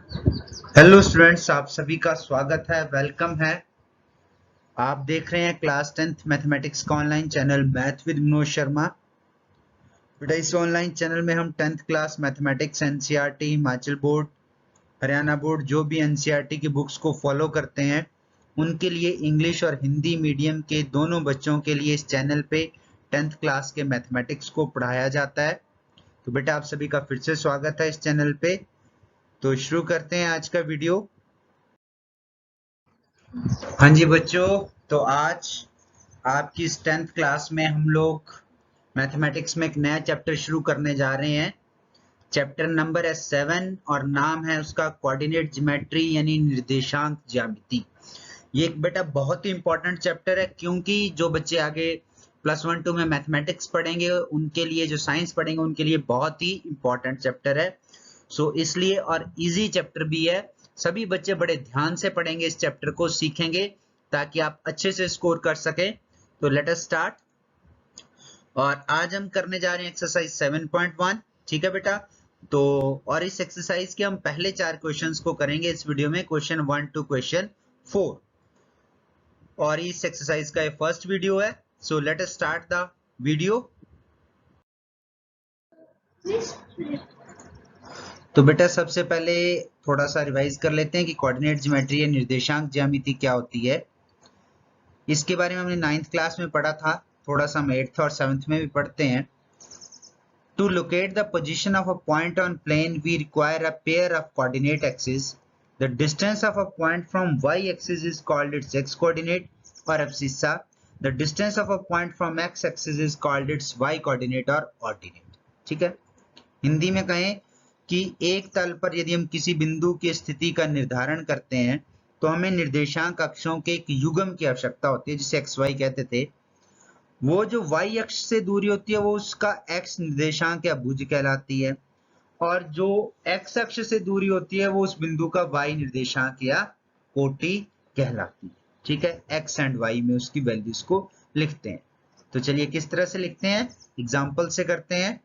Hello students, आप सभी का स्वागत है, वेलकम है। आप देख रहे हैं क्लास 10th मैथमेटिक्स का online channel math with Manoj Sharma. बेटा, इस ऑनलाइन चैनल में हम 10th class mathematics NCERT, Himachal board, Haryana board जो भी एनसीईआरटी की बुक्स को फॉलो करते हैं उनके लिए इंग्लिश और हिंदी मीडियम के दोनों बच्चों के लिए इस चैनल पे 10th क्लास के मैथमेटिक्स को पढ़ाया जाता है। तो बेटा, आप सभी का फिर से स्वागत है इस चैनल पे। तो शुरू करते हैं आज का वीडियो। हाँ जी बच्चों, तो आज आपकी इस 10th क्लास में हम लोग मैथमेटिक्स में एक नया चैप्टर शुरू करने जा रहे हैं। चैप्टर नंबर है 7 और नाम है उसका कोऑर्डिनेट ज्योमेट्री यानी निर्देशांक ज्यामिति। ये एक बेटा बहुत ही इंपॉर्टेंट चैप्टर है, क्योंकि जो बच्चे आगे +1 2 में मैथमेटिक्स पढ़ेंगे उनके लिए, जो साइंस पढ़ेंगे उनके लिए बहुत ही इंपॉर्टेंट चैप्टर है। सो इसलिए, और इजी चैप्टर भी है, सभी बच्चे बड़े ध्यान से पढ़ेंगे, इस चैप्टर को सीखेंगे ताकि आप अच्छे से स्कोर कर सकें। तो लेट अस स्टार्ट। और आज हम करने जा रहे हैं एक्सरसाइज 7.1। ठीक है बेटा। तो और इस एक्सरसाइज के हम पहले 4 क्वेश्चंस को करेंगे इस वीडियो में, क्वेश्चन 1 to क्वेश्चन 4। और इस एक्सरसाइज का ये फर्स्ट वीडियो है। So let us start the video. तो बेटा, सबसे पहले थोड़ा सा रिवाइज कर लेते हैं कि कोऑर्डिनेट ज्योमेट्री या निर्देशांक ज्यामिति क्या होती है। इसके बारे में हमने 9th क्लास में पढ़ा था, थोड़ा सा हम 8th और 7th में भी पढ़ते हैं। To locate the position of a point on plane, we require a pair of coordinate axes. The distance of a point from y-axis is called its x-coordinate, और abscissa. The distance of a point from x-axis is called its y-coordinate और ordinate. ठीक है। हिंदी में कहें कि एक तल पर यदि हम किसी बिंदु की स्थिति का निर्धारण करते हैं तो हमें निर्देशांक अक्षों के एक युग्म की आवश्यकता होती है, जिसे xy कहते थे। वो जो y अक्ष से दूरी होती है वो उसका x निर्देशांक या भुज कहलाती है, और जो x अक्ष से दूरी होती है वो उस बिंदु का y निर्देशांक या कोटि कहलाती है। ठीक है, x एंड y में उसकी वैल्यूज को लिखते हैं। तो चलिए किस तरह से लिखते हैं, एग्जाम्पल से करते हैं।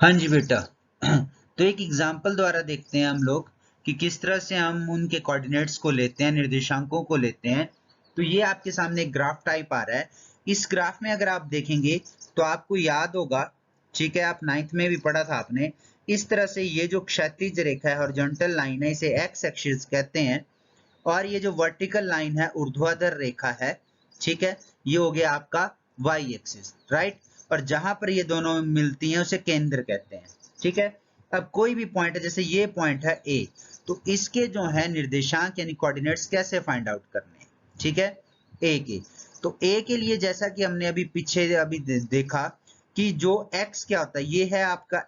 हाँ जी बेटा। तो एक एग्जाम्पल द्वारा देखते हैं हम लोग कि किस तरह से हम उनके कोऑर्डिनेट्स को लेते हैं, निर्देशांकों को लेते हैं। तो ये आपके सामने एक ग्राफ टाइप आ रहा है। इस ग्राफ में अगर आप देखेंगे तो आपको याद होगा, ठीक है, आप 9th में भी पढ़ा था आपने, इस तरह से ये जो क्षैतिज रेखा है, हॉरिजॉन्टल लाइन है, इसे एक्स एक्सिस कहते हैं, और ये जो वर्टिकल लाइन है, ऊर्ध्वाधर रेखा है, ठीक है, ये हो गया आपका वाई एक्सिस, राइट। और जहां पर ये दोनों मिलती हैं उसे केंद्र कहते हैं। ठीक है। अब कोई भी पॉइंट है, जैसे ये पॉइंट है ए, तो इसके जो है निर्देशांक यानी कोऑर्डिनेट्स कैसे फाइंड आउट करने हैं। ठीक है, ए के। तो ए के लिए जैसा कि हमने अभी पीछे देखा कि जो x क्या होता है, ये है आपका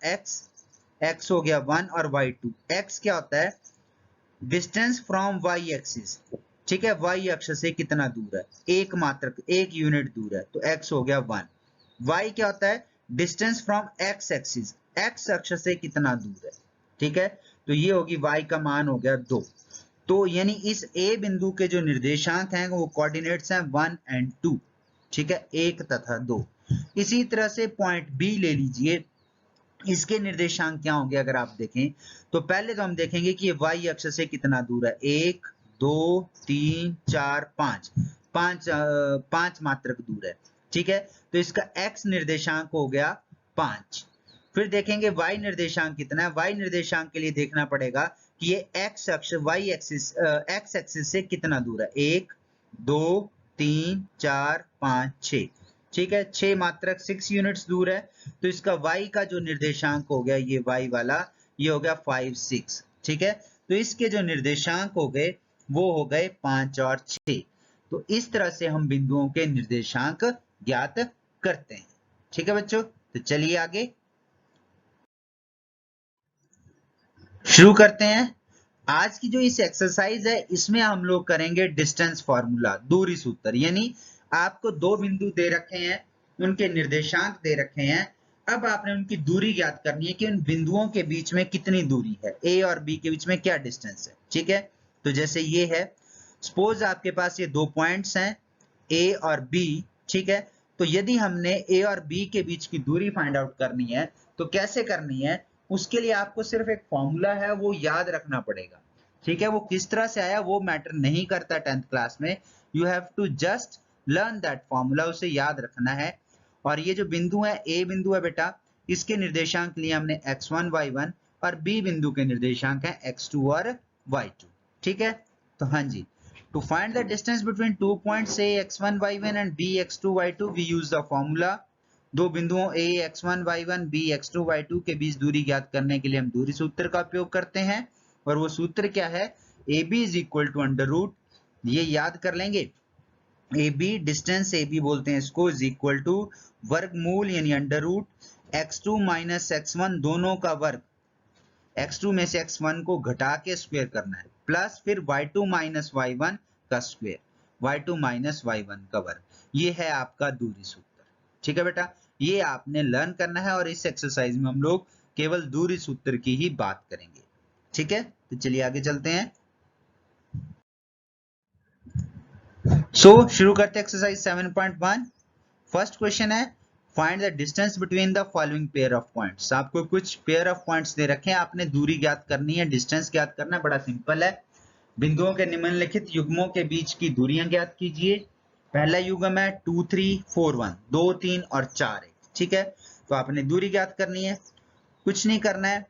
x हो गया 1 और y2। x क्या होता है, डिस्टेंस फ्रॉम वाई एक्सिस। ठीक है, वाई अक्ष से कितना दूर है, एक मात्र एक यूनिट दूर है, तो x हो गया 1। y क्या होता है, distance from x axis, x अक्ष से कितना दूर है। ठीक है, तो ये होगी y का मान हो गया 2। तो यानी इस a बिंदु के जो निर्देशांक हैं वो कोऑर्डिनेट्स हैं 1 एंड 2। ठीक है, 1 तथा 2। इसी तरह से पॉइंट b ले लीजिए, इसके निर्देशांक क्या होंगे अगर आप देखें तो पहले तो हम देखेंगे कि ये y अक्ष से कितना दूर है, 1 2 3 4 5, 5 मात्रक दूर है। ठीक है, तो इसका x निर्देशांक हो गया 5। फिर देखेंगे y निर्देशांक कितना है, y निर्देशांक के लिए देखना पड़ेगा कि ये x अक्ष y एक्सिस x एक्सिस से कितना दूर है, 1 2 3 4 5 6। ठीक है, 6 मात्रक 6 यूनिट्स दूर है। तो इसका y का जो निर्देशांक हो गया, ये y वाला, ये हो गया 5 6। ठीक है, तो इसके जो निर्देशांक हो गए वो हो गए 5 और 6। तो इस तरह से हम बिंदुओं के निर्देशांक ज्ञात करते हैं। ठीक है बच्चों, तो चलिए आगे शुरू करते हैं। आज की जो इस एक्सरसाइज है इसमें हम लोग करेंगे डिस्टेंस फॉर्मूला, दूरी सूत्र। यानी आपको दो बिंदु दे रखे हैं, उनके निर्देशांक दे रखे हैं, अब आपने उनकी दूरी ज्ञात करनी है कि उन बिंदुओं के बीच में कितनी दूरी है, ए और बी के बीच में क्या डिस्टेंस है। ठीक है, तो जैसे ये है, सपोज आपके पास ये 2 पॉइंट्स हैं ए और बी। ठीक है, तो यदि हमने ए और बी के बीच की दूरी फाइंड आउट करनी है तो कैसे करनी है, उसके लिए आपको सिर्फ एक फॉर्मूला है वो याद रखना पड़ेगा, ठीक है। वो किस तरह से आया वो मैटर नहीं करता 10th क्लास में, you have to just learn that formula, उसे याद रखना है। और ये जो बिंदु है, ए बिंदु है बेटा, इसके निर्देशांक लिए हमने x1 y1 और बी बिंदु के निर्देशांक है x2 और y2, ठीक है। तो हाँ जी, to find the distance between 2 points a x1 y1 and b x2 y2 we use the formula. दो बिंदुओं a x1 y1 b x2 y2 के बीच दूरी ज्ञात करने के लिए हम दूरी सूत्र का उपयोग करते हैं, और वो सूत्र क्या है, ab is equal to under root, ये याद कर लेंगे, ab डिस्टेंस ab बोलते हैं इसको, इज इक्वल टू वर्गमूल यानी under root x2 minus x1 दोनों का वर्ग, x2 में से x1 को घटा के स्क्वायर करना है, प्लस फिर y2 माइनस y1 का स्क्वायर, y2 माइनस y1 का वर्ग, ये है आपका दूरी सूत्र, ठीक है बेटा। ये आपने लर्न करना है और इस एक्सरसाइज में हम लोग केवल दूरी सूत्र की ही बात करेंगे, ठीक है। तो चलिए आगे चलते हैं। शुरू करते हैं एक्सरसाइज 7.1। फर्स्ट क्वेश्चन है, find the distance between the following pair of points. आपको कुछ पेयर ऑफ पॉइंट्स दे रखे हैं, आपने दूरी ज्ञात करनी है, डिस्टेंस ज्ञात करना है, बड़ा सिंपल है। बिंदुओं के निम्नलिखित युग्मों के बीच की दूरियां ज्ञात कीजिए। पहला युग्म है 2 3 4 1, 2 3 और 4 1, ठीक है। तो आपने दूरी ज्ञात करनी है, कुछ नहीं करना है,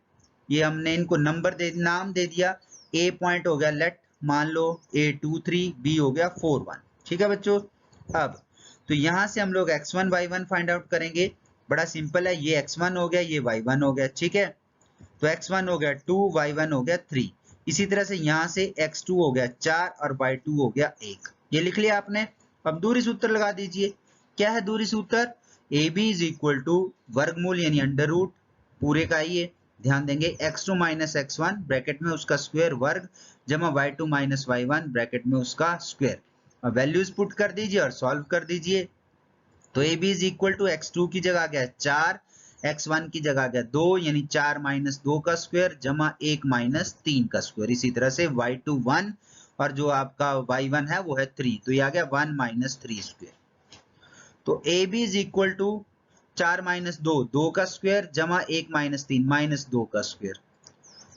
ये हमने इनको नंबर नाम दे दिया। ए पॉइंट हो गया, लेट मान लो A2 3, बी हो गया 4 1, ठीक है बच्चों। अब तो यहां से हम लोग x1 y1 फाइंड आउट करेंगे, बड़ा सिंपल है, ये x1 हो गया, ये y1 हो गया, ठीक है। तो x1 हो गया 2, y1 हो गया 3। इसी तरह से यहां से x2 हो गया 4 और y2 हो गया 1, ये लिख लिया आपने। अब दूरी सूत्र लगा दीजिए, क्या है दूरी सूत्र, AB इज इक्वल टू वर्गमूल यानी अंडर रूट पूरे का ही है, ध्यान देंगे, x2 माइनस x1 ब्रैकेट में उसका स्क्वायर वर्ग जमा y2 माइनस y1 ब्रैकेट में उसका स्क्वायर। अब वैल्यूज पुट कर दीजिए और सॉल्व कर दीजिए। तो AB is equal to x2 की जगह आ गया 4, x1 की जगह आ गया 2, यानी 4 माइनस 2 का स्क्वायर जमा 1 माइनस 3 का स्क्वायर। इसी तरह से y2 1 और जो आपका y1 है वो है 3, तो ये आ गया 1 माइनस 3 स्क्वायर। तो AB is equal to 4 minus 2, 2 का स्क्वायर जमा 1 माइनस 3, माइनस 2 का स्क्वायर।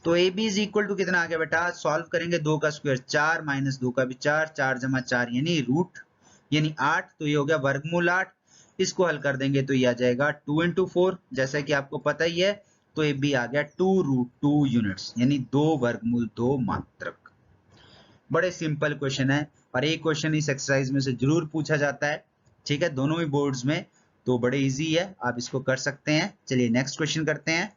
तो AB इज इक्वल टू कितना आ गया बेटा, सॉल्व करेंगे, 2 का स्क्वायर 4 माइनस 2 का भी 4, 4 जमा 4 यानी रूट यानी 8, तो ये हो गया वर्गमूल 8। इसको हल कर देंगे तो ये आ जाएगा 2 इंटू 4, जैसा कि आपको पता ही है। तो AB आ गया 2√2 यूनिट्स यानी 2 वर्गमूल 2 मात्रक। बड़े सिंपल क्वेश्चन है और एक क्वेश्चन इस एक्सरसाइज में से जरूर पूछा जाता है, ठीक है, दोनों ही बोर्ड्स में, तो बड़े इजी है, आप इसको कर सकते हैं। चलिए नेक्स्ट क्वेश्चन करते हैं।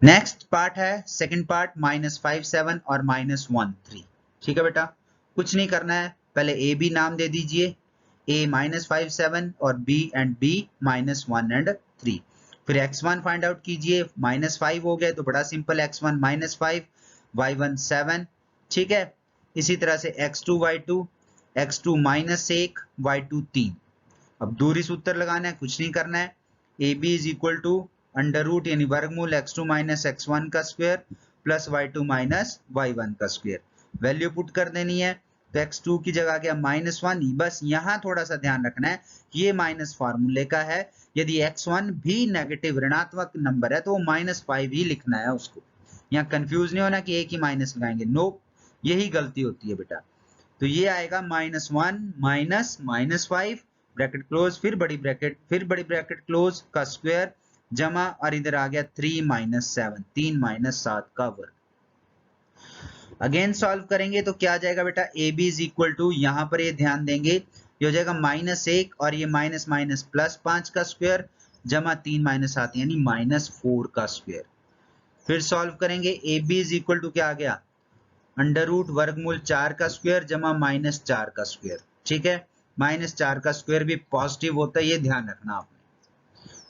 नेक्स्ट पार्ट है सेकंड पार्ट, -5 7 और -1 3, ठीक है बेटा। कुछ नहीं करना है, पहले ए बी नाम दे दीजिए, a -5 7 और b एंड b -1 एंड 3। फिर x1 फाइंड आउट कीजिए, -5 हो गया तो बड़ा सिंपल, x1 -5 y1 7, ठीक है। इसी तरह से x2 y2, x2 -1 y2 3। अब दूरी सूत्र लगाना है, कुछ नहीं करना है, AB is equal to under root यानी वर्गमूल x2 माइनस x1 का square plus y2 minus y1 का स्क्वायर। वैल्यू पुट कर देनी है, तो x2 की जगह आ गया -1। बस यहाँ थोड़ा सा ध्यान रखना है, ये माइनस फार्मूले का है, यदि x1 भी नेगेटिव ऋणात्मक नंबर है तो वो -5 ही लिखना है उसको। यहाँ कंफ्यूज नहीं होना कि एक ही माइनस लगाएंगे, नो, यही गलती होती है बेटा। तो ये आएगा -1 माइनस -5 ब्रैकेट क्लोज, फिर बड़ी ब्रैकेट क्लोज का स्क्वायर जमा, और इधर आ गया 3 माइनस 7, 3 माइनस 7 का वर्ग। अगेन सॉल्व करेंगे तो क्या आ जाएगा बेटा, A B is equal to, यहां पर ये ध्यान देंगे, ये हो जाएगा -1 और ये माइनस माइनस प्लस 5 का स्क्वायर जमा 3 माइनस 7 यानी -4 का स्क्वायर। फिर सॉल्व करेंगे, A B is equal to क्या आ गया, अंडर रूट वर्गमूल 4 का स्क्वायर जमा -4 का स्क्वायर, ठीक है। -4 का स्क्वायर भी पॉजिटिव होता है, ये ध्यान रखना आपने।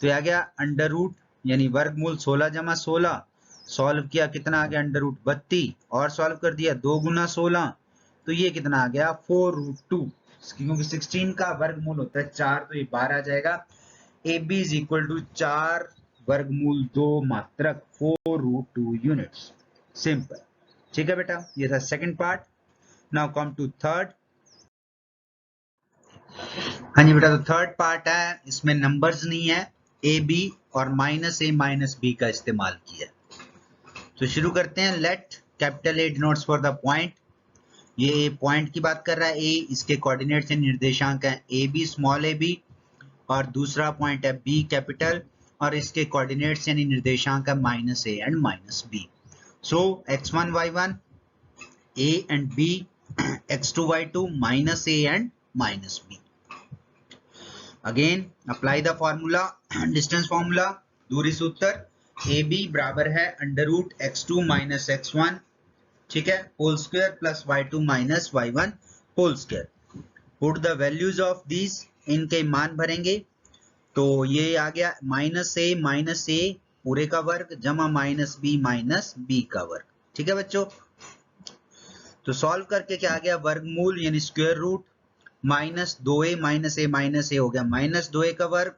तो आ गया अंडर रूट यानी वर्गमूल 16 जमा 16, सॉल्व किया कितना आ गया अंडर रूट 32, और सॉल्व कर दिया 2 गुना 16, तो ये कितना आ गया 4√2, क्योंकि 16 का वर्गमूल होता है 4, तो ये 12 आ जाएगा। A B is equal to 4 वर्गमूल 2 मात्रक 4√2 यूनिट्स, सिंपल, ठीक है बेटा। ये था second part. Now come to third. हाँ जी बेटा, तो थर्ड पार्ट है, इसमें नंबर्स नहीं है, ए बी और माइनस ए माइनस बी का इस्तेमाल किया। तो शुरू करते हैं। Let capital A denotes for the point, ये पॉइंट की बात कर रहा है। ए इसके कोऑर्डिनेट्स या निर्देशांक है A B small A B, और दूसरा पॉइंट है बी कैपिटल और इसके कोऑर्डिनेट्स यानी निर्देशांक है minus A and minus B. So x1 y1 a and b, x2 y2 minus a and minus b. Again apply the formula, distance formula, दूरी सूत्र। ab बराबर है under root x2 minus x1, ठीक है, whole square plus y2 minus y1 whole square. Put the values of these, इनके मान भरेंगे। तो ये आ गया माइनस ए पूरे का वर्ग जमा माइनस बी का वर्ग, ठीक है बच्चों। तो सॉल्व करके क्या आ गया, वर्गमूल यानी square root minus 2a minus A हो गया माइनस 2a का वर्ग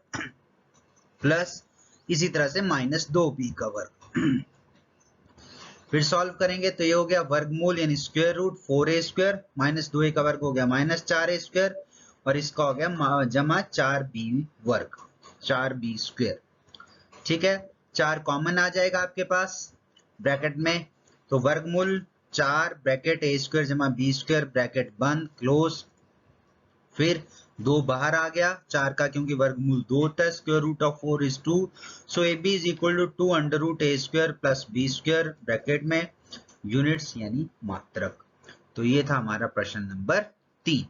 प्लस इसी तरह से माइनस 2b का वर्ग। फिर सॉल्व करेंगे तो ये हो गया वर्गमूल यानी square root 4a square minus 2a का वर्ग हो गया माइनस 4a स्क्वायर और इसका हो गया जमा 4b वर्ग 4b स्क्वायर, ठीक है। 4 कॉमन आ जाएगा आपके पास ब्रैकेट में, तो वर्गमूल 4 ब्रैकेट ए स्क्वायर जमा बी स्क्वायर ब्रैकेट बंद क्लोज। फिर 2 बाहर आ गया 4 का, क्योंकि वर्गमूल 2 होता है। Square root of 4 is 2, so A B is equal to 2 under root A square plus B square bracket में यूनिट्स यानी मात्रक। तो ये था हमारा प्रश्न नंबर 3।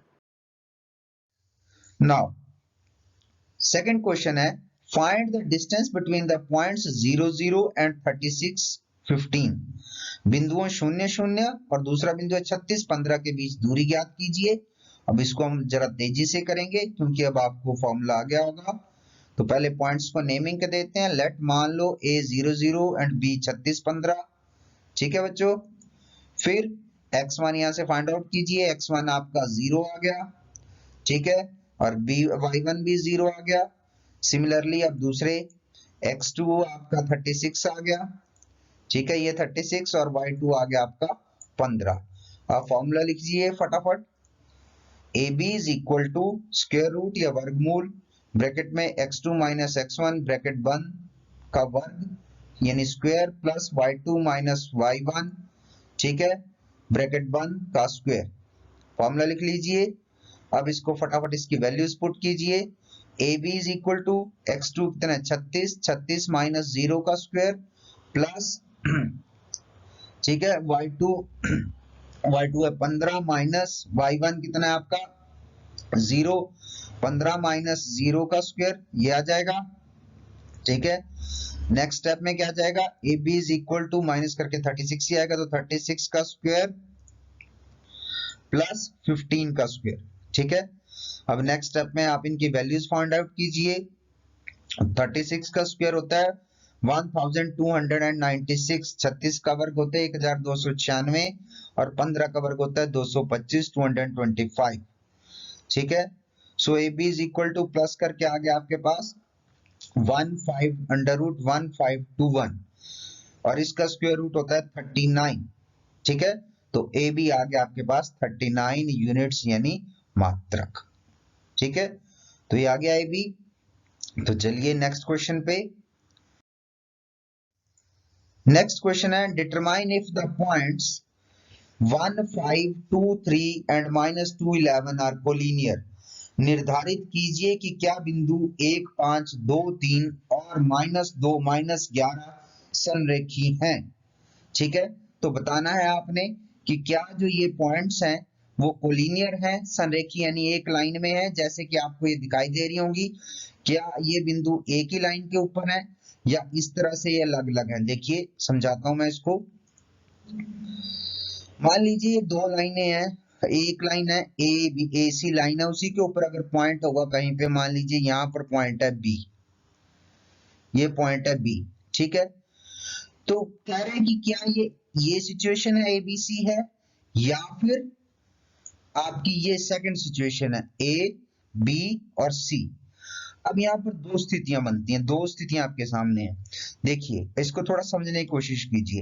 नाउ सेकंड क्वेश्चन है, find the distance between the points 0 0 and 36 15। बिंदुओं 0 0 और दूसरा बिंदु है 36 15 के बीच दूरी ज्ञात कीजिए। अब इसको हम जरा तेजी से करेंगे क्योंकि अब आपको फॉर्मूला आ गया होगा। तो पहले पॉइंट्स को नेमिंग कर देते हैं। लेट मान लो a 0 0 एंड b 36 15, ठीक है बच्चों। फिर x1 यहां से फाइंड आउट कीजिए, x1 आपका 0 आ गया, ठीक है, और y1 भी 0 आ गया। सिमिलरली अब दूसरे x2 आपका 36 आ गया, ठीक है, ये 36 और y2 आ गया आपका 15। अब फॉर्मूला लिखिए फटाफट। AB is equal to square root या वर्गमूल ब्रैकेट में x2 माइनस x1 ब्रैकेट बंद का वर्ग यानी square plus y2 minus y1, ठीक है, ब्रैकेट बंद का स्क्वायर। फॉर्मूला लिख लीजिए। अब इसको फटाफट इसकी वैल्यूज पुट कीजिए। AB is equal to x2 कितना है 36, 36 माइनस 0 का स्क्वायर प्लस ठीक है y2 है 15 माइनस y1 कितना है आपका 0, 15 माइनस 0 का स्क्वायर ये आ जाएगा, ठीक है। नेक्स्ट स्टेप में क्या आ जाएगा, AB is equal to minus करके 36 ही आएगा, तो 36 का स्क्वायर प्लस 15 का स्क्वायर, ठीक है। अब नेक्स्ट स्टेप में आप इनकी वैल्यूज फाइंड आउट कीजिए। 36 का स्क्वायर होता है 1296, 36 का वर्ग होता है 1296 और 15 का वर्ग होता है 225, 225, ठीक है। So A B is equal to plus करके आ गया आपके पास 15 अंडर रूट 1521 और इसका स्क्वायर रूट होता है 39, ठीक है। तो ए बी आ गया आपके पास 39 यूनिट्स यानी मात्रक, ठीक है। तो ये आ गया ए बी। तो चलिए नेक्स्ट क्वेश्चन पे। नेक्स्ट क्वेश्चन है, determine if the points 1 5 2 3 and -2 11 are collinear. निर्धारित कीजिए कि क्या बिंदु 1 5 2 3 और -2 -11 संरेखी हैं, ठीक है। तो बताना है आपने कि क्या जो ये पॉइंट्स हैं वो कोलिनियर हैं, संरेखी यानी एक लाइन में है, जैसे कि आपको ये दिखाई दे रही होंगी। क्या ये बिंदु एक ही लाइन के ऊपर है या इस तरह से ये अलग अलग है। देखिए समझाता हूं मैं इसको। मान लीजिए दो लाइनें हैं, एक लाइन है ए सी लाइन है, उसी के ऊपर अगर पॉइंट होगा कहीं पे, मान लीजिए यहाँ पर पॉइंट है बी, ये पॉइंट है बी, ठीक है। तो कह रहे हैं कि क्या ये सिचुएशन है एबीसी है या फिर आपकी ये सेकंड सिचुएशन है ए बी और सी। अब यहाँ पर दो स्थितियां बनती हैं, दो स्थितियां आपके सामने हैं। देखिए इसको थोड़ा समझने की कोशिश कीजिए।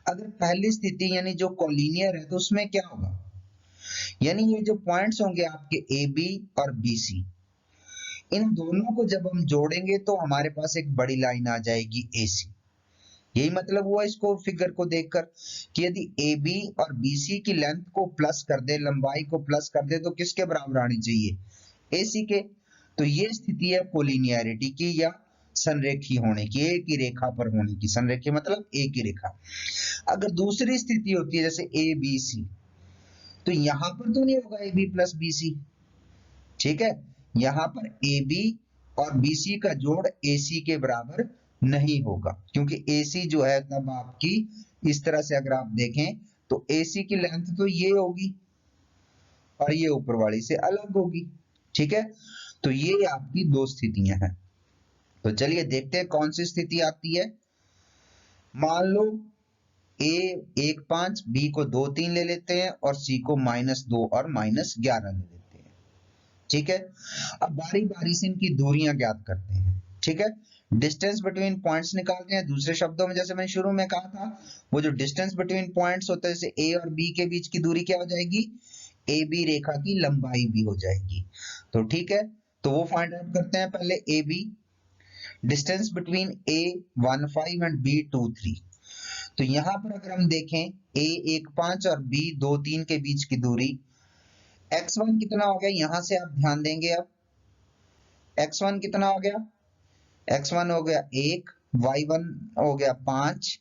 अगर पहली स्थिति यानी जो कोलिनियर है तो उसमें क्या होगा, यानी ये जो पॉइंट्स होंगे आपके ए बी और बी सी, इन दोनों को जब हम जोड़ेंगे तो हमारे पास एक बड़ी लाइन आ जाएगी AC। यही मतलब हुआ इसको फिगर को देखकर कि यदि AB और BC की लेंथ को प्लस कर दे, लंबाई को प्लस कर दे, तो किसके बराबर आनी चाहिए? AC के। तो ये स्थिति है कोलिनियरिटी की या संरेखी होने की, एक ही रेखा पर होने की। संरेखी मतलब एक ही रेखा। अगर दूसरी स्थिति होती है जैसे ABC, तो यहां पर तो नहीं होगा AB प्लस BC, ठीक है। यहां पर AB और BC का जोड़ AC के बराबर नहीं होगा, क्योंकि AC जो है तब आपकी इस तरह से अगर आप देखें तो AC की लेंथ तो ये होगी और ये ऊपर वाली से अलग होगी, ठीक है। तो ये आपकी दो स्थितियां हैं। तो चलिए देखते हैं कौन सी स्थिति आती है। मान लो A 1.5, B को 2.3 ले लेते हैं और C को -2 और -11 ले लेते हैं, ठीक है। अब बारी बारी से इनकी दूरियां ज्ञात करते हैं, ठीक है। डिस्टेंस बिटवीन पॉइंट्स निकालते हैं। दूसरे शब्दों में जैसे मैंने शुरू में कहा था, वो जो डिस्टेंस बिटवीन पॉइंट्स होता है, जैसे A और B के बीच की दूरी क्या हो जाएगी? AB रेखा की लंबाई भी हो जाएगी। तो ठीक है, तो वो फाइंड आउट करते हैं पहले AB। Distance between A 15 and B 23। तो यहां पर अगर हम देखें A 1.5 और B 2.3 के बीच की दूरी, x1 कितना हो गया, यहां से आप ध्यान देंगे। अब x1 कितना हो गया? x1 हो गया 1, y1 हो गया 5,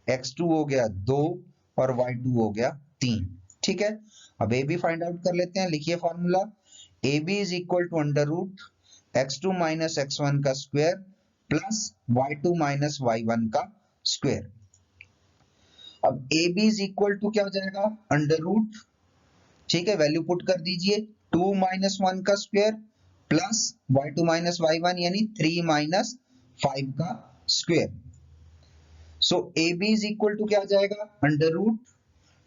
x2 हो गया 2 और y2 हो गया 3, ठीक है। अब a b फाइंड आउट कर लेते हैं। लिखिए formula, ab is equal to under root x2 minus x1 का square plus y2 minus y1 का स्क्वायर। अब ab इज इक्वल टू क्या हो जाएगा? अंडर रूट, ठीक है, वैल्यू पुट कर दीजिए, 2 माइनस 1 का square plus y2 minus y1 यानी 3 माइनस 5 का square. So ab is equal to क्या हो जाएगा? अंडर रूट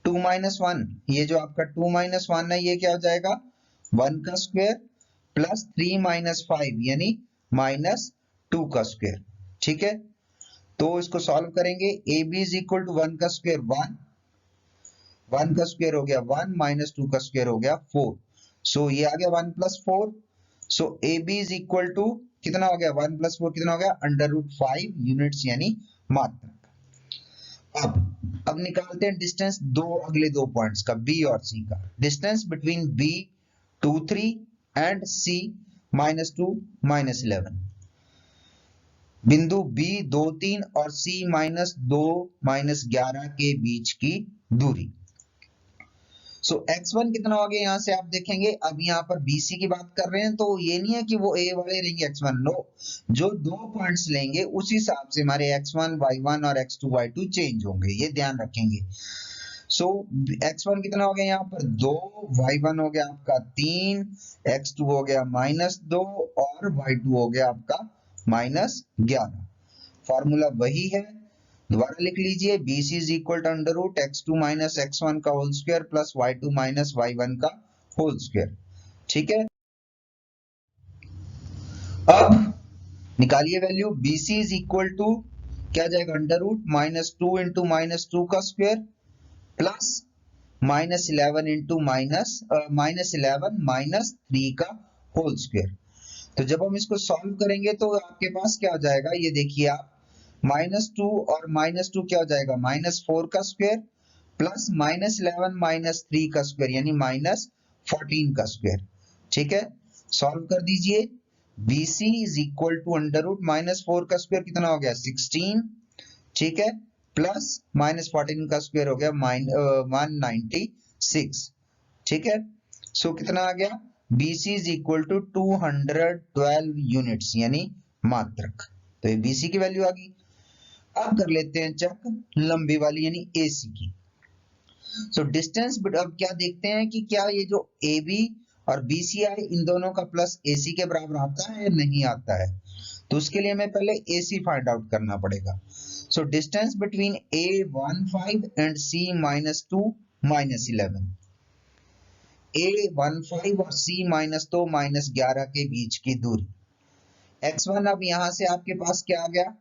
2 माइनस 1, ये जो आपका 2 माइनस 1 है ये क्या हो जाएगा? 1 का स्क्वायर प्लस 3 माइनस 5 यानी -2 का स्क्वायर, ठीक है। तो इसको सॉल्व करेंगे। ab इज इक्वल टू 1 का स्क्वायर 1, 1 का स्क्वायर हो गया 1 माइनस 2 का स्क्वायर हो गया 4। सो ये आ गया 1 plus 4। So AB is equal to कितना हो गया? 1 प्लस 4 कितना हो गया? अंडर रूट 5 यूनिट्स यानी मात्रक। अब निकालते हैं डिस्टेंस अगले दो पॉइंट्स का, B और C का। Distance between B 23 and C -2 -11। बिंदु B 2.3 और C -2 -11 के बीच की दूरी। सो x1 कितना हो गया? यहां से आप देखेंगे, अब यहां पर BC की बात कर रहे हैं तो ये नहीं है कि वो A वाले लेंगे x1, नो, जो दो पॉइंट्स लेंगे उस हिसाब से हमारे x1 y1 और x2 y2 चेंज होंगे, ये ध्यान रखेंगे। सो x1 कितना हो गया? यहाँ पर 2, y1 हो गया आपका 3, x2 हो गया -2 और y2 हो गया आपका -11। फॉर्मूला वही है, दोबारा लिख लीजिए, BC is equal to under root x2 minus x1 का whole square plus y2 minus y1 का होल स्क्वायर, ठीक है। अब निकालिए value, BC is equal to क्या जाएगा? अंडर रूट -2 इंटू -2 का स्क्वायर प्लस -11 इंटू -11 -3 का होल स्क्वायर। तो जब हम इसको सॉल्व करेंगे तो आपके पास क्या हो जाएगा? ये देखिए आप, -2 और -2 क्या हो जाएगा? -4 का स्क्वायर प्लस -11 -3 का स्क्वायर यानी -14 का स्क्वायर, ठीक है। सॉल्व कर दीजिए। BC is equal to under root -4 का स्क्वायर कितना हो गया? 16, ठीक है, प्लस -14 का स्क्वायर हो गया 196, ठीक है। सो कितना आ गया? BC is equal to 212 units यानी मात्रक। तो ये BC की वैल्यू आ गई। अब कर लेते हैं चेक लंबी वाली यानी AC की। सो डिस्टेंस, अब क्या देखते हैं कि क्या ये जो AB और BC है इन दोनों का प्लस AC के बराबर आता है या नहीं आता है। तो उसके लिए हमें पहले AC फाइंड आउट करना पड़ेगा। So distance between A15 and C -2 -11। A15 और C -2 -11 के बीच की दूरी। x1 अब यहां से आपके पास क्या आ गया?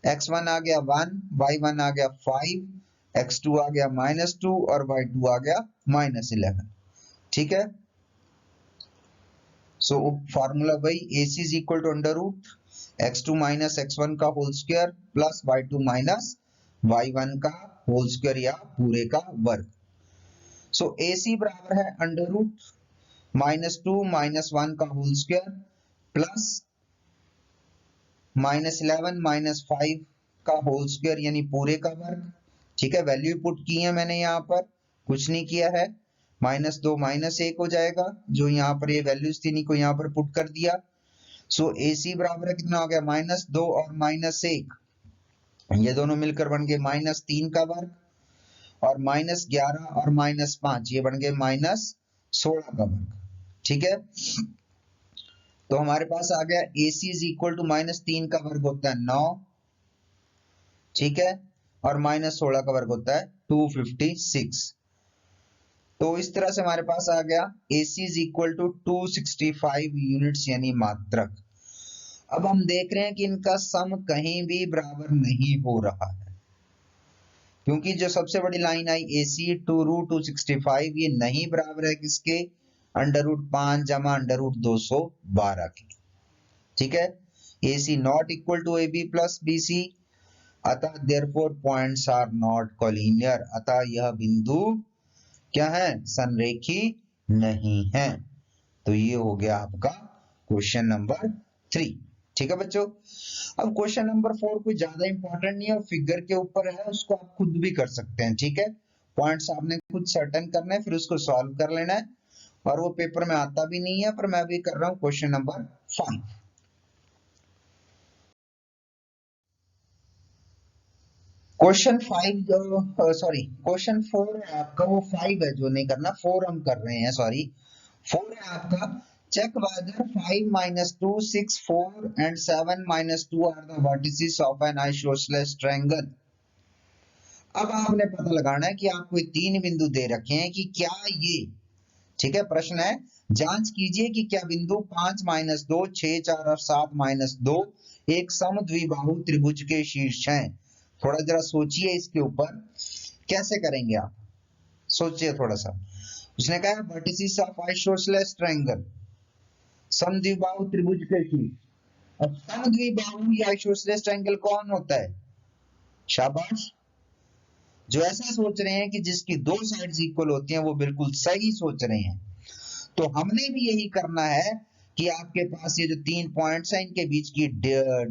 x1 आ गया 1, y1 आ गया 5, x2 आ गया -2 और y2 आ गया -11, ठीक है। सो फॉर्मूला वही AC is equal to under root x2 minus x1 का whole square plus y2 minus y1 का होल स्क्वायर या पूरे का वर्ग। सो AC बराबर है अंडर रूट -2 माइनस 1 का होल स्क्वायर प्लस -11 माइनस 5 का होल स्क्वायर यानी पूरे का वर्ग। ठीक है, वैल्यू पुट की है मैंने यहाँ पर, कुछ नहीं किया है। -2 -1 हो जाएगा, जो यहाँ पर ये वैल्यूज थी इनको यहाँ पर पुट कर दिया। सो AC बराबर है कितना हो गया, -2 और -1, ये दोनों मिलकर बन गए -3 का वर्ग और -11 और -5 ये बन गए -16 का वर्ग। ठीक है, तो हमारे पास आ गया AC इज इक्वल टू -3 का वर्ग होता है 9, ठीक है, और -16 का वर्ग होता है 256। तो इस तरह से हमारे पास आ गया AC is equal to 265 units यानी मात्रक। अब हम देख रहे हैं कि इनका सम कहीं भी बराबर नहीं हो रहा है, क्योंकि जो सबसे बड़ी लाइन आई AC 2√265 ये नहीं बराबर है किसके, √5 जमा √212 की। ठीक है, AC not equal to AB plus BC, अतः therefore points are not collinear, अतः यह बिंदु क्या है, संरेखी नहीं है। तो ये हो गया आपका क्वेश्चन नंबर 3। ठीक है बच्चों, अब क्वेश्चन नंबर 4 कोई ज्यादा इंपॉर्टेंट नहीं है, फिगर के ऊपर है, उसको आप खुद भी कर सकते हैं। ठीक है, पॉइंट्स आपने खुद सर्टेन करना है, फिर उसको सॉल्व कर लेना है, और वो पेपर में आता भी नहीं है, पर मैं भी कर रहा हूं question number 5। Question 5 sorry question 4 है आपका, वो 5 है जो नहीं करना, 4 हम कर रहे हैं, सॉरी 4 है आपका। Check whether 5 - 2 6 4 and 7 - 2 are the vertices of an isosceles triangle। अब आपने पता लगाना है कि आपको तीन बिंदु दे रखे हैं कि क्या ये, ठीक है, प्रश्न है जांच कीजिए कि क्या बिंदु 5 - 2 6 4 और 7 - 2 एक समद्विबाहु त्रिभुज के शीर्ष हैं। थोड़ा जरा सोचिए इसके ऊपर, कैसे करेंगे आप, सोचिए थोड़ा सा। उसने कहा वर्टिसेस ऑफ आइसोसेलेस ट्रायंगल, समद्विबाहु त्रिभुज के शीर्ष। अब समद्विबाहु या आइसोसेलेस ट्रायंगल कौन होता है, शाबाश, जो ऐसा सोच रहे हैं कि जिसकी दो साइड्स इक्वल होती हैं, वो बिल्कुल सही सोच रहे हैं। तो हमने भी यही करना है कि आपके पास ये जो तीन पॉइंट्स हैं इनके बीच की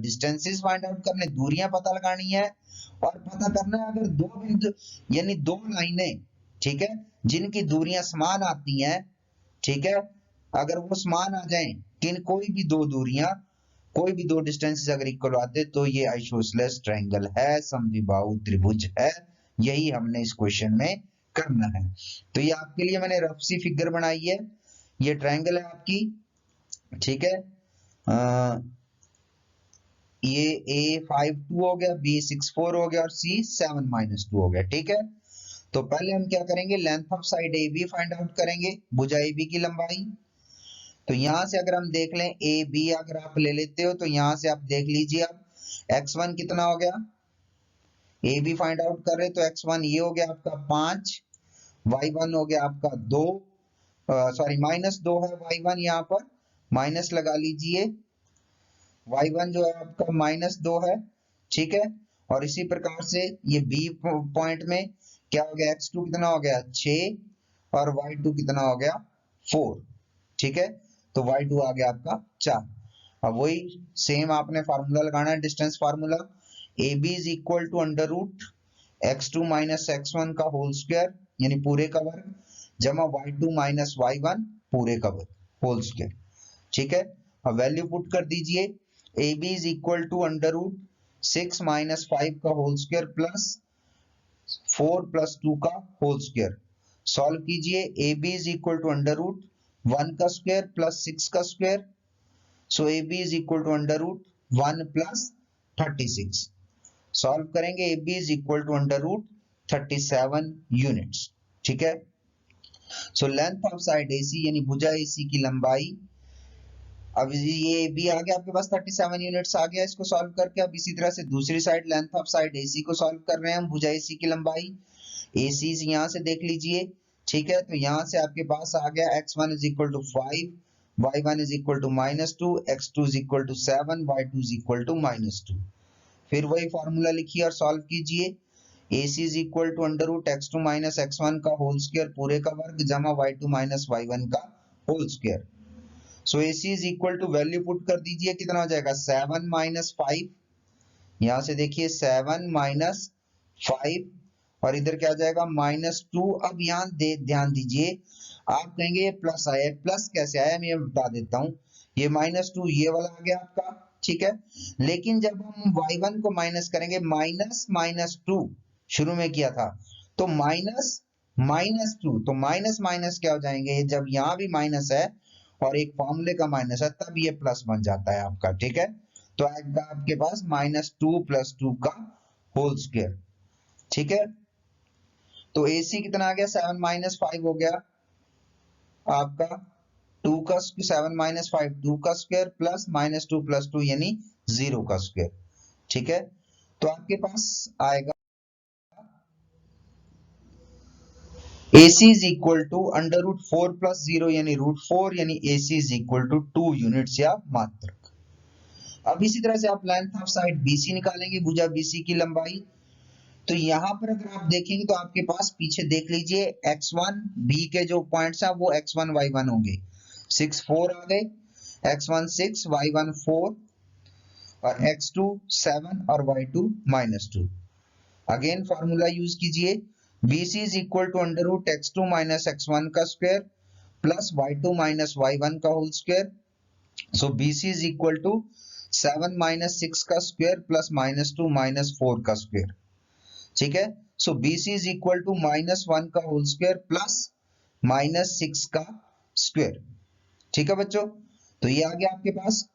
डिस्टेंसेस फाइंड आउट करने, दूरियां पता लगानी है, और पता करना है अगर दो बिंदु यानी दो लाइनें, ठीक है, जिनकी दूरियां समान आती हैं, ठीक है, अगर वो समान आ जाएं, किन कोई भी दो दूरियां, कोई भी दो डिस्टेंसेस अगर इक्वल आते तो ये आइसोसेलेस ट्रायंगल है, समद्विबाहु त्रिभुज है। यही हमने इस क्वेश्चन में करना है। तो ये आपके लिए मैंने रफ सी फिगर बनाई है, ये ट्रायंगल है आपकी, ठीक है, ये A52 हो गया, B64 हो गया और C7 - 2 हो गया। ठीक है, तो पहले हम क्या करेंगे, length of side AB find out करेंगे, भुजा AB की लंबाई। तो यहां से अगर हम देख लें AB अगर आप ले लेते हो तो यहां से आप देख लीजिए, अब x1 कितना हो गया, AB फाइंड आउट कर रहे तो x1 ये हो गया आपका 5, y1 हो गया आपका 2, सॉरी -2 है y1, यहाँ पर माइनस लगा लीजिए, y1 जो है आपका -2 है। ठीक है, और इसी प्रकार से ये B पॉइंट में क्या हो गया, x2 कितना हो गया 6 और y2 कितना हो गया 4। ठीक है, तो y2 आ गया आपका 4। अब वही सेम आपने फार्मूला लगाना है, distance formula, AB is equal to under root x2 - x1 का होल स्क्वायर यानी पूरे का वर्ग जमा y2 - y1 पूरे का वर्ग होल स्क्वायर। ठीक है, अब वैल्यू पुट कर दीजिए, AB is equal to under root 6 - 5 का होल स्क्वायर प्लस 4 + 2 का होल स्क्वायर। सॉल्व कीजिए, AB is equal to under root 1 का स्क्वायर प्लस 6 का square, so AB is equal to under root 1 + 36। Solve करेंगे, AB is equal to under root 37 units. ठीक है, so length of side AC यानी भुजा AC की लंबाई, अब ये AB आ गया आपके पास 37 यूनिट्स आ गया, इसको सॉल्व करके अब इसी तरह से दूसरी side length of side AC को सॉल्व कर रहे हैं हम, भुजा AC की लंबाई, AC यहां से देख लीजिए। ठीक है, तो यहां से आपके पास आ गया x1 = 5, y1 is equal to -2, x2 is equal to 7, y2 is equal to -2। फिर वही फॉर्मूला लिखिए और सॉल्व कीजिए। AC is equal to under root x2 minus x1 का होल स्क्वायर पूरे का वर्ग जमा y2 माइनस y1 का whole square. So AC is equal to value put कर दीजिए, कितना हो जाएगा 7 माइनस 5, यहां से देखिए 7 माइनस 5 और इधर क्या आ जाएगा -2। अब यहाँ ध्यान दीजिए, आप कहेंगे ये प्लस आया, प्लस कैसे आया मैं बता देता हूँ। ये -2 ये वाला आ गया आपका, ठीक है। लेकिन जब हम y1 को माइनस करेंगे, -2 शुरू में किया था, तो -2 तो माइनस माइनस क्या हो जाएंगे, जब यहाँ भी माइनस है और एक फॉर्मूले का माइनस है तब ये प्लस बन जाता है आपका, ठीक है। तो आएगा आपके पास -2 + 2 का होल स्क्वायर, ठीक है। तो AC कितना आ गया 7 - 5 हो गया आपका 2 का 7 - 5 2 का स्क्वायर प्लस -2 + 2 यानी 0 का स्क्वायर, ठीक है। तो आपके पास आएगा AC is equal to under root 4 + 0 यानी √4 यानी AC is equal to 2 units या मात्रक। अब इसी तरह से आप लेंथ ऑफ साइड BC निकालेंगे, भुजा BC की लंबाई। तो यहां पर अगर आप देखेंगे तो आपके पास पीछे देख लीजिए x1 B के जो पॉइंट्स हैं वो x1 y1 होंगे, 6 4 आ गए, x1 6 y1 4 और x2 7 और y2 -2। अगेन फॉर्मूला यूज कीजिए, BC is equal to under root x2 minus x1 का square plus y2 minus y1 का whole square. So BC is equal to 7 - 6 का स्क्वायर प्लस -2 - 4 का square, ठीक है। सो BC is equal to -1 का whole square plus -6 का square, ठीक है बच्चों। तो ये आ गया आपके पास।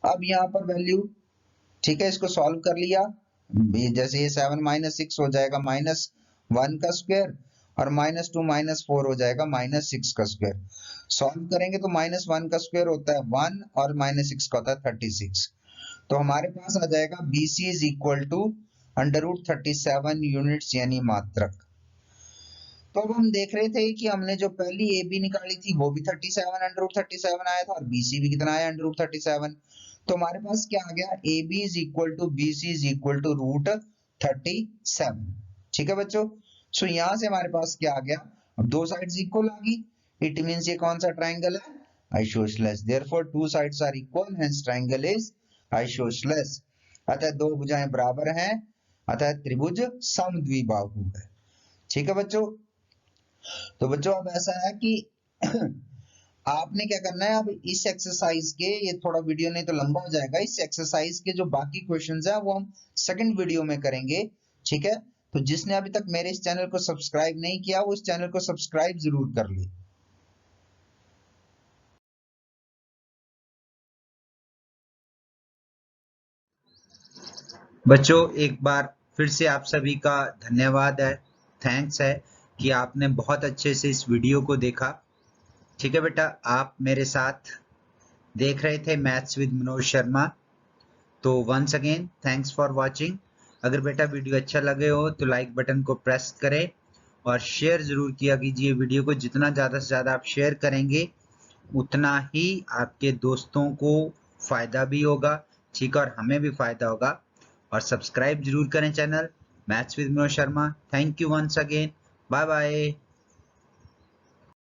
अब यहाँ पर वैल्यू, ठीक है, इसको सॉल्व कर लिया, जैसे ये 7 - 6 हो जाएगा -1 का स्क्वायर और -2 - 4 हो जाएगा -6 का स्क्वायर। सॉल्व करेंगे तो -1 का स्क्वायर होता है 1 और -6 का होता है 36। तो हमारे पास आ जाएगा BC is equal to under root 37 units यानी मात्रक। तो अब हम देख रहे थे कि हमने जो पहली AB निकाली थी वो भी 37 अंडर रूट 37 आया था और BC भी कितना आया अंडर रूट 37। तो हमारे पास क्या आ गया, AB is equal to BC is equal to √37, ठीक है बच्चों। सो यहां से हमारे पास क्या आ गया, अब दो साइड्स इक्वल आ गई, इट मींस ये कौन सा ट्रायंगल है, isosceles. Therefore two sides are equal, hence triangle is isosceles. अतः दो भुजाएं बराबर हैं, अतः त्रिभुज समद्विबाहु है, ठीक है बच्चों। तो बच्चों अब ऐसा है कि आपने क्या करना है, अब इस एक्सरसाइज के, ये थोड़ा वीडियो नहीं तो लंबा हो जाएगा, इस एक्सरसाइज के जो बाकी क्वेश्चंस हैं वो हम सेकंड वीडियो में करेंगे, ठीक है। तो जिसने अभी तक मेरे इस चैनल को सब्सक्राइब नहीं किया वो इस चैनल को सब्सक्राइब जरूर कर ले। बच्चों एक बार फिर से आप सभी का धन्यवाद है, थैंक्स है कि आपने बहुत अच्छे से इस वीडियो को देखा, ठीक है बेटा। आप मेरे साथ देख रहे थे मैथ्स विद मनोज शर्मा। तो once again thanks for watching. अगर बेटा वीडियो अच्छा लगे हो तो लाइक बटन को प्रेस करें और शेयर ज़रूर किया कीजिए वीडियो को। जितना ज़्यादा से ज़्यादा आप शेयर करेंगे उतना ही आपके दोस्तों को फ़ायदा भी होगा, ठीक है, और हमें भी फ़ायदा होगा। और सब्सक्राइब जरूर करें channel maths with Manoj Sharma. Thank you once again, bye bye.